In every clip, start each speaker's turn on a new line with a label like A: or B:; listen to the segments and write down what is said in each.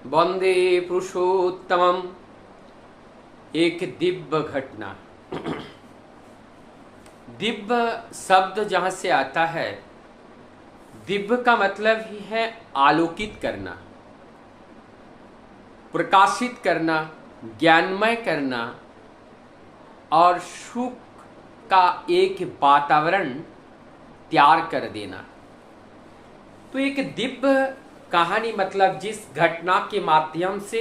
A: वंदे पुरुषोत्तमम। एक दिव्य घटना। दिव्य शब्द जहाँ से आता है, दिव्य का मतलब ही है आलोकित करना, प्रकाशित करना, ज्ञानमय करना और सुख का एक वातावरण तैयार कर देना। तो एक दिव्य कहानी मतलब जिस घटना के माध्यम से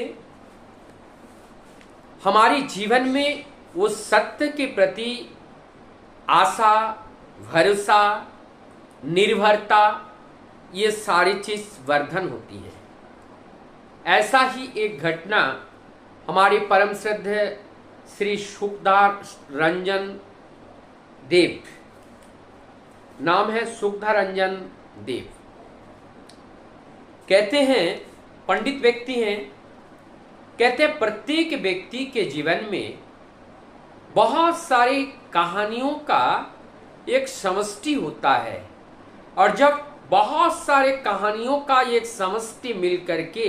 A: हमारे जीवन में वो सत्य के प्रति आशा, भरोसा, निर्भरता, ये सारी चीज वर्धन होती है। ऐसा ही एक घटना हमारे परम श्रद्धेय श्री सुखदार रंजन देव, नाम है सुखदार रंजन देव। कहते हैं, पंडित व्यक्ति हैं, कहते हैं प्रत्येक व्यक्ति के जीवन में बहुत सारी कहानियों का एक समष्टि होता है, और जब बहुत सारे कहानियों का एक समष्टि मिलकर के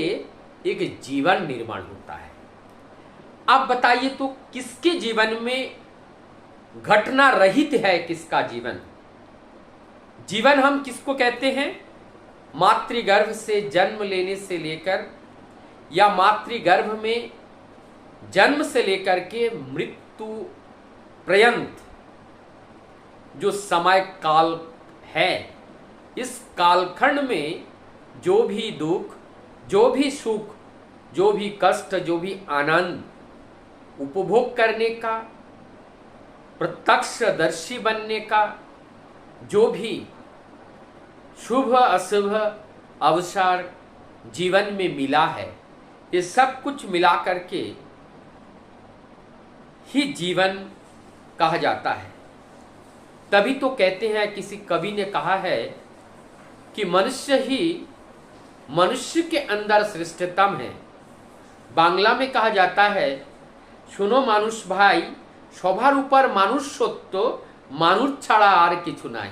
A: एक जीवन निर्माण होता है। आप बताइए तो किसके जीवन में घटना रहित है? किसका जीवन? जीवन हम किसको कहते हैं? मातृगर्भ से जन्म लेने से लेकर या मातृगर्भ में जन्म से लेकर के मृत्यु पर्यंत जो समय काल है, इस कालखंड में जो भी दुख, जो भी सुख, जो भी कष्ट, जो भी आनंद उपभोग करने का, प्रत्यक्षदर्शी बनने का, जो भी शुभ अशुभ अवसर जीवन में मिला है, ये सब कुछ मिला करके ही जीवन कहा जाता है। तभी तो कहते हैं, किसी कवि ने कहा है कि मनुष्य ही मनुष्य के अंदर श्रेष्ठतम है। बांग्ला में कहा जाता है, सुनो मानुष भाई, सभार ऊपर मनुष्यत्व, मानुष छाड़ा आर किछु नाई।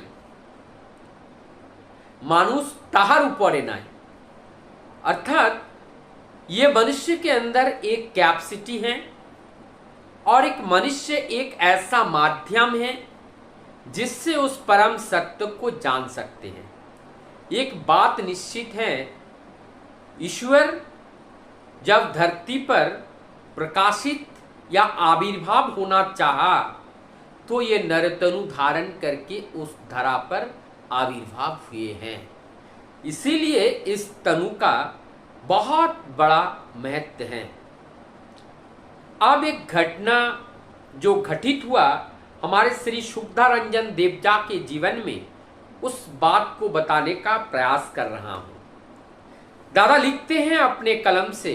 A: मानुष ताहार ऊपरे नाई, अर्थात ये मनुष्य के अंदर एक कैपेसिटी है, और एक मनुष्य एक ऐसा माध्यम है जिससे उस परम सत्य को जान सकते हैं। एक बात निश्चित है, ईश्वर जब धरती पर प्रकाशित या आविर्भाव होना चाहा तो ये नरतनु धारण करके उस धरा पर आविर्भाव हुए हैं। इसीलिए इस तनु का बहुत बड़ा महत्व है। अब एक घटना जो घटित हुआ हमारे श्री सुखदार रंजन देवजा के जीवन में, उस बात को बताने का प्रयास कर रहा हूं। दादा लिखते हैं अपने कलम से,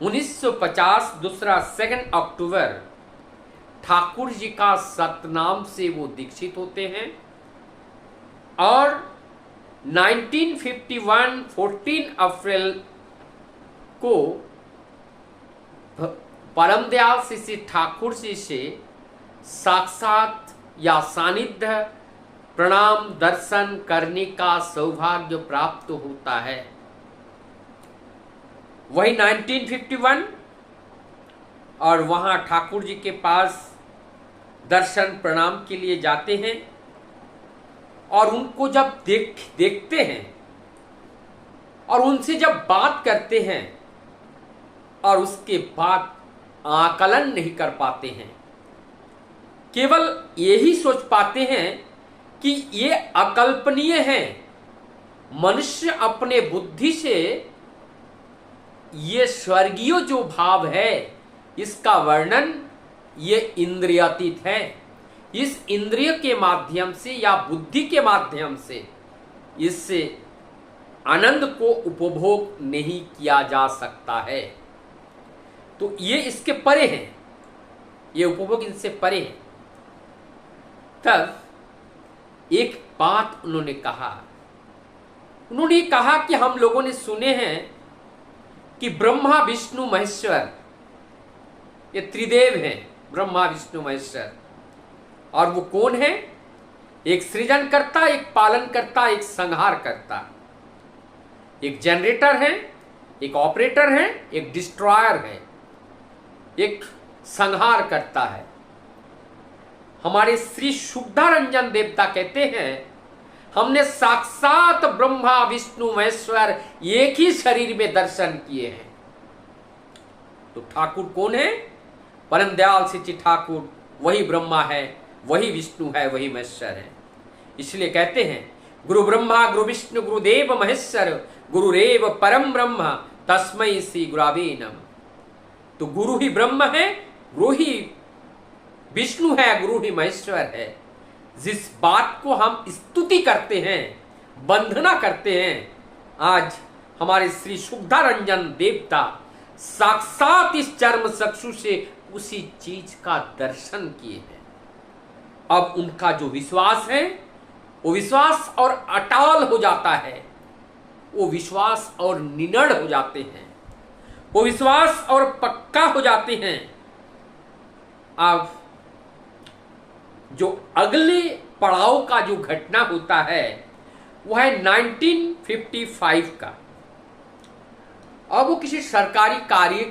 A: 1950 दूसरा 2 अक्टूबर ठाकुर जी का सतनाम से वो दीक्षित होते हैं, और 1951 14 अप्रैल को परम दयाल श्री ठाकुर जी से साक्षात या सानिध्य प्रणाम दर्शन करने का सौभाग्य प्राप्त होता है। वही 1951, और वहां ठाकुर जी के पास दर्शन प्रणाम के लिए जाते हैं, और उनको जब देखते हैं और उनसे जब बात करते हैं, और उसके बाद आकलन नहीं कर पाते हैं, केवल यही सोच पाते हैं कि ये अकल्पनीय है। मनुष्य अपने बुद्धि से ये स्वर्गीय जो भाव है, इसका वर्णन ये इंद्रियातीत है। इस इंद्रिय के माध्यम से या बुद्धि के माध्यम से इससे आनंद को उपभोग नहीं किया जा सकता है। तो ये इसके परे हैं, ये उपभोग इनसे परे है। तब एक बात उन्होंने कहा कि हम लोगों ने सुने हैं कि ब्रह्मा विष्णु महेश्वर ये त्रिदेव हैं, ब्रह्मा विष्णु महेश्वर। और वो कौन है? एक सृजनकर्ता, एक पालनकर्ता, एक संहारकर्ता। एक जनरेटर है, एक ऑपरेटर है, एक डिस्ट्रॉयर है, एक संहार करता है। हमारे श्री शुद्धारंजन देवता कहते हैं हमने साक्षात ब्रह्मा विष्णु महेश्वर एक ही शरीर में दर्शन किए हैं। तो ठाकुर कौन है? परम दयाल श्री ठाकुर वही ब्रह्मा है, वही विष्णु है, वही महेश्वर है। इसलिए कहते हैं गुरु ब्रह्मा गुरु विष्णु गुरुदेव महेश्वर गुरुरेव परम ब्रह्म तस्मै श्री गुरावे नमः। तो गुरु ही ब्रह्म है, गुरु ही विष्णु है, गुरु ही महेश्वर है। जिस बात को हम स्तुति करते हैं, वंदना करते हैं, आज हमारे श्री शुद्धारंजन देवता साक्षात इस चर्म चक्षु से उसी चीज का दर्शन किए हैं। अब उनका जो विश्वास है वो विश्वास और अटाल हो जाता है, वो विश्वास और निडर हो जाते हैं, वो विश्वास और पक्का हो जाते हैं। अब जो अगले पड़ाव का जो घटना होता है वह है 1955 का। अब वो किसी सरकारी कार्य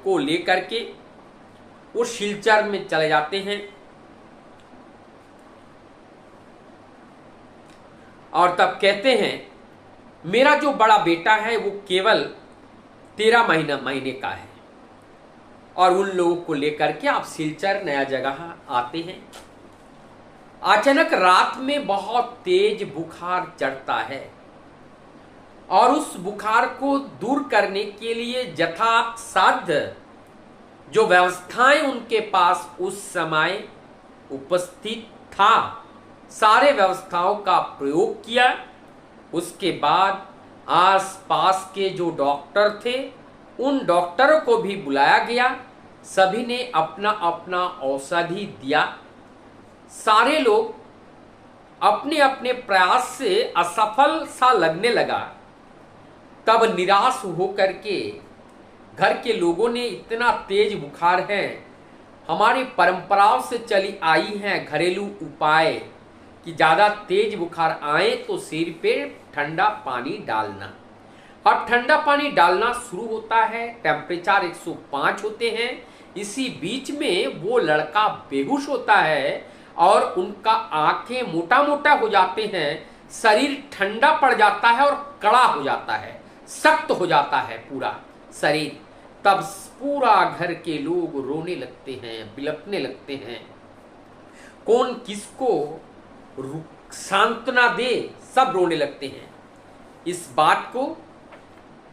A: को लेकर के वो सिलचर में चले जाते हैं और तब कहते हैं मेरा जो बड़ा बेटा है वो केवल 13 महीने का है और उन लोगों को लेकर के आप सिलचर नया जगह आते हैं। अचानक रात में बहुत तेज बुखार चढ़ता है और उस बुखार को दूर करने के लिए यथासाध्य जो व्यवस्थाएं उनके पास उस समय उपस्थित था, सारे व्यवस्थाओं का प्रयोग किया। उसके बाद आसपास के जो डॉक्टर थे उन डॉक्टरों को भी बुलाया गया, सभी ने अपना अपना औषधि दिया। सारे लोग अपने अपने प्रयास से असफल सा लगने लगा। तब निराश होकर के घर के लोगों ने इतना तेज बुखार है, हमारी परंपराओं से चली आई है घरेलू उपाय कि ज़्यादा तेज बुखार आए तो सिर पे ठंडा पानी डालना। अब ठंडा पानी डालना शुरू होता है, टेम्परेचर 105 होते हैं। इसी बीच में वो लड़का बेहोश होता है और उनका आंखें मोटा मोटा हो जाते हैं, शरीर ठंडा पड़ जाता है और कड़ा हो जाता है, सख्त हो जाता है पूरा शरीर। तब पूरा घर के लोग रोने लगते हैं, बिलखने लगते हैं। कौन किसको सांत्वना दे, सब रोने लगते हैं। इस बात को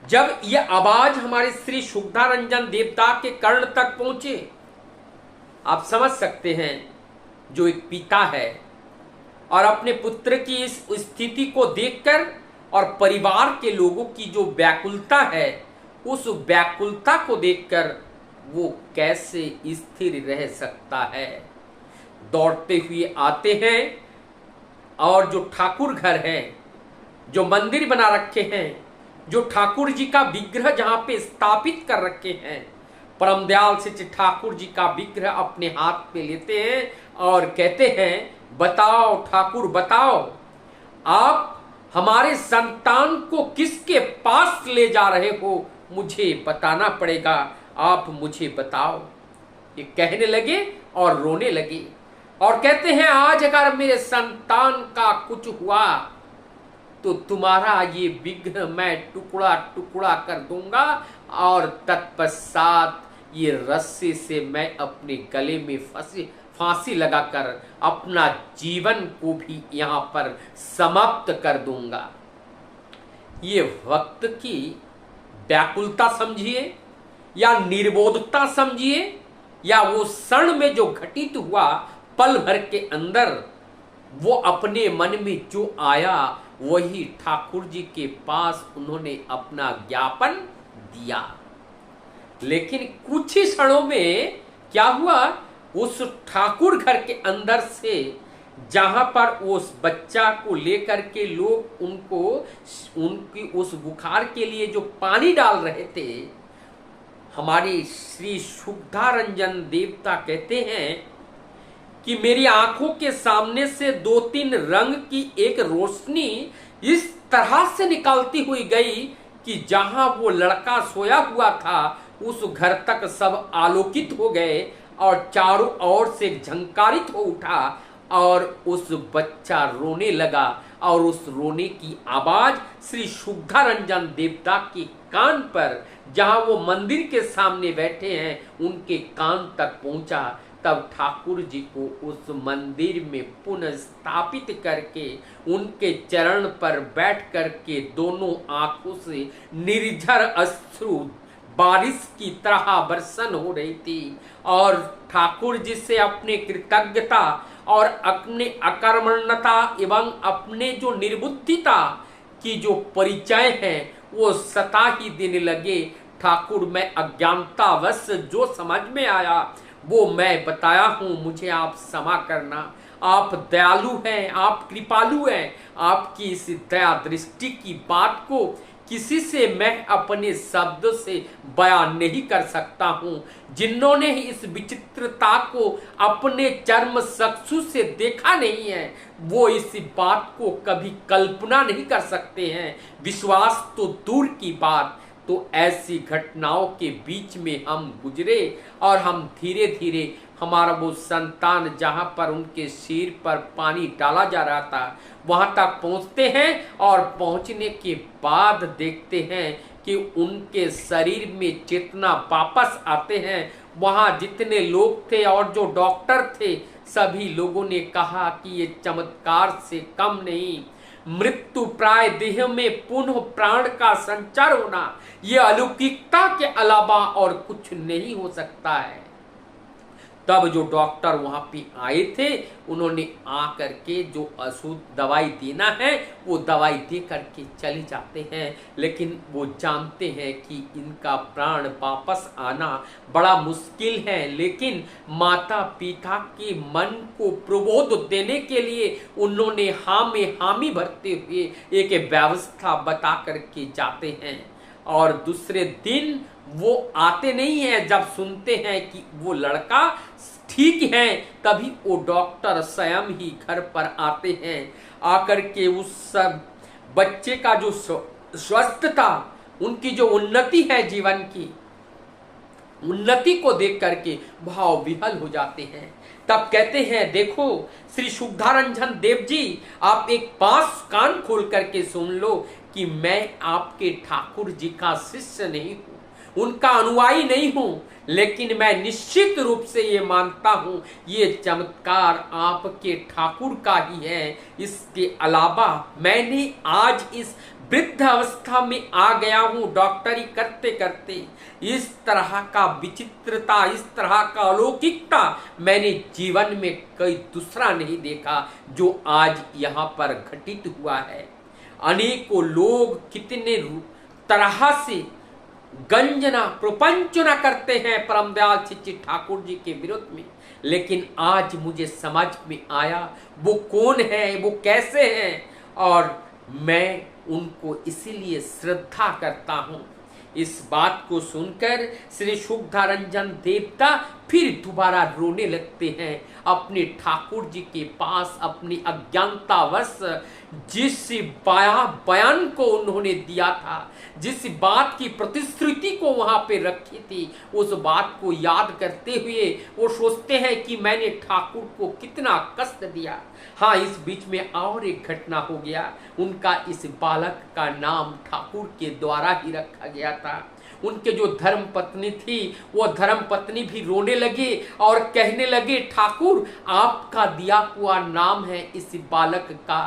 A: जब ये आवाज हमारे श्री शुद्धारंजन देवता के कर्ण तक पहुंचे, आप समझ सकते हैं जो एक पिता है और अपने पुत्र की इस स्थिति को देखकर और परिवार के लोगों की जो व्याकुलता है, उस व्याकुलता को देखकर वो कैसे स्थिर रह सकता है। दौड़ते हुए आते हैं और जो ठाकुर घर है, जो मंदिर बना रखे हैं, जो ठाकुर जी का विग्रह जहां पे स्थापित कर रखे हैं, परम दयाल श्री ठाकुर जी का विग्रह अपने हाथ में लेते हैं और कहते हैं बताओ ठाकुर बताओ, आप हमारे संतान को किसके पास ले जा रहे हो, मुझे बताना पड़ेगा, आप मुझे बताओ। ये कहने लगे और रोने लगे और कहते हैं आज अगर मेरे संतान का कुछ हुआ तो तुम्हारा ये विग्रह मैं टुकड़ा टुकड़ा कर दूंगा और तत्पश्चात ये रस्सी से मैं अपने गले में फांसी लगाकर अपना जीवन को भी यहाँ पर समाप्त कर दूंगा। ये वक्त की व्याकुलता समझिए या निर्बोधता समझिए या वो क्षण में जो घटित हुआ पल भर के अंदर, वो अपने मन में जो आया वही ठाकुर जी के पास उन्होंने अपना ज्ञापन दिया। लेकिन कुछ ही क्षणों में क्या हुआ, उस ठाकुर घर के अंदर से जहां पर उस बच्चा को लेकर के लोग उनकी उस बुखार के लिए जो पानी डाल रहे थे, हमारी श्री शुद्धारंजन देवता कहते हैं कि मेरी आंखों के सामने से 2-3 रंग की एक रोशनी इस तरह से निकलती हुई गई कि जहां वो लड़का सोया हुआ था उस घर तक सब आलोकित हो गए और चारों ओर से झंकारित हो उठा और उस बच्चा रोने लगा और उस रोने की आवाज श्री शुद्धारंजन देवता के कान पर, जहां वो मंदिर के सामने बैठे हैं, उनके कान तक पहुंचा। तब ठाकुर जी को उस मंदिर में पुनः स्थापित करके उनके चरण पर बैठ करके दोनों आंखों से निर्झर अश्रु बारिश की तरह बरसन हो रही थी और ठाकुर जी से अपने कृतज्ञता और अपने अकर्मण्यता एवं अपने जो निर्बुद्धिता की जो परिचय है वो सता ही देने लगे। ठाकुर, मैं अज्ञानतावश जो समझ में आया वो मैं बताया हूँ, मुझे आप क्षमा करना। आप दयालु हैं, आप कृपालु हैं। आपकी इस दया दृष्टि की बात को किसी से मैं अपने शब्द से बयान नहीं कर सकता हूँ। जिन्होंने इस विचित्रता को अपने चर्म चक्षु से देखा नहीं है वो इस बात को कभी कल्पना नहीं कर सकते हैं, विश्वास तो दूर की बात। तो ऐसी घटनाओं के बीच में हम गुजरे और हम धीरे धीरे हमारा वो संतान जहाँ पर उनके सिर पर पानी डाला जा रहा था वहाँ तक पहुँचते हैं और पहुँचने के बाद देखते हैं कि उनके शरीर में चेतना वापस आते हैं। वहाँ जितने लोग थे और जो डॉक्टर थे सभी लोगों ने कहा कि ये चमत्कार से कम नहीं, मृत्यु प्राय देह में पुनः प्राण का संचार होना ये अलौकिकता के अलावा और कुछ नहीं हो सकता है। तब जो डॉक्टर वहां पे आए थे उन्होंने आकर के जो अशुद्ध दवाई देना है वो दवाई दे करके चले जाते हैं, लेकिन वो जानते हैं कि इनका प्राण वापस आना बड़ा मुश्किल है। लेकिन माता पिता के मन को प्रबोध देने के लिए उन्होंने हाँ में हामी भरते हुए एक व्यवस्था बता करके जाते हैं और दूसरे दिन वो आते नहीं हैं। जब सुनते हैं कि वो लड़का ठीक है तभी वो डॉक्टर स्वयं ही घर पर आते हैं। आकर के उस सब बच्चे का जो स्वस्थता, उनकी जो उन्नति है, जीवन की उन्नति को देख करके भाव विहल हो जाते हैं। तब कहते हैं, देखो श्री शुद्धारंजन देव जी, आप एक पास कान खोल करके सुन लो कि मैं आपके ठाकुर जी का शिष्य नहीं हूं, उनका अनुयायी नहीं हूं, लेकिन मैं निश्चित रूप से ये मानता हूं ये चमत्कार आपके ठाकुर का ही है। इसके अलावा मैंने आज इस वृद्ध अवस्था में आ गया हूं डॉक्टरी करते करते, इस तरह का विचित्रता, इस तरह का अलौकिकता मैंने जीवन में कोई दूसरा नहीं देखा जो आज यहाँ पर घटित हुआ है। अनेकों लोग कितने तरह से गंजना प्रपंचना करते हैं परम दयाल चिच्ची ठाकुर जी के विरुद्ध में, लेकिन आज मुझे समझ में आया वो कौन है, वो कैसे हैं और मैं उनको इसीलिए श्रद्धा करता हूँ। इस बात को सुनकर श्री शुद्धारंजन देवता फिर दोबारा रोने लगते हैं। अपने ठाकुर जी के पास अपनी अज्ञानतावश जिस बयान को उन्होंने दिया था, जिस बात की प्रतिश्रुति को वहां पे रखी थी, उस बात को याद करते हुए वो सोचते हैं कि मैंने ठाकुर को कितना कष्ट दिया। हाँ, इस बीच में और एक घटना हो गया। उनका इस बालक का नाम ठाकुर के द्वारा ही रखा गया था। उनके जो धर्म पत्नी थी वो धर्म पत्नी भी रोने लगे और कहने लगे, ठाकुर आपका दिया हुआ नाम है इस बालक का,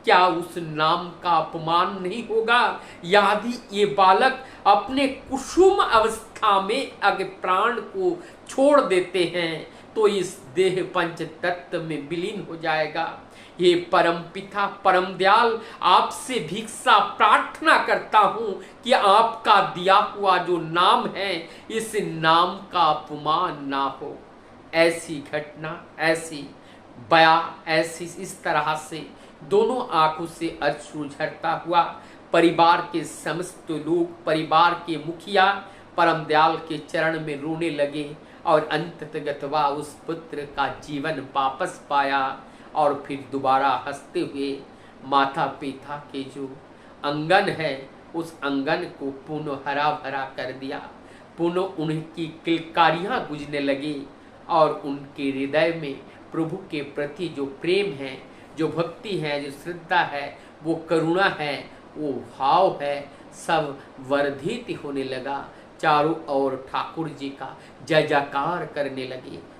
A: क्या उस नाम का अपमान नहीं होगा यदि ये बालक अपने कुसुम अवस्था में अग प्राण को छोड़ देते हैं तो इस देह पंच तत्व में विलीन हो जाएगा। ये परम पिता परम दयाल आपसे भिक्षा प्रार्थना करता हूँ कि आपका दिया हुआ जो नाम है इस नाम का अपमान ना हो। ऐसी घटना, ऐसी बया, ऐसी इस तरह से दोनों आंखों से अश्रु झरता हुआ परिवार के समस्त लोग, परिवार के मुखिया परम दयाल के चरण में रोने लगे और अंततः उस पुत्र का जीवन वापस पाया और फिर दोबारा हंसते हुए माता पिता के जो आंगन है उस आंगन को पुनः हरा भरा कर दिया। पुनः उनकी किलकारियाँ गूंजने लगी और उनके हृदय में प्रभु के प्रति जो प्रेम है, जो भक्ति है, जो श्रद्धा है, वो करुणा है, वो भाव है, सब वर्धित होने लगा। चारों ओर ठाकुर जी का जय जयकार करने लगे।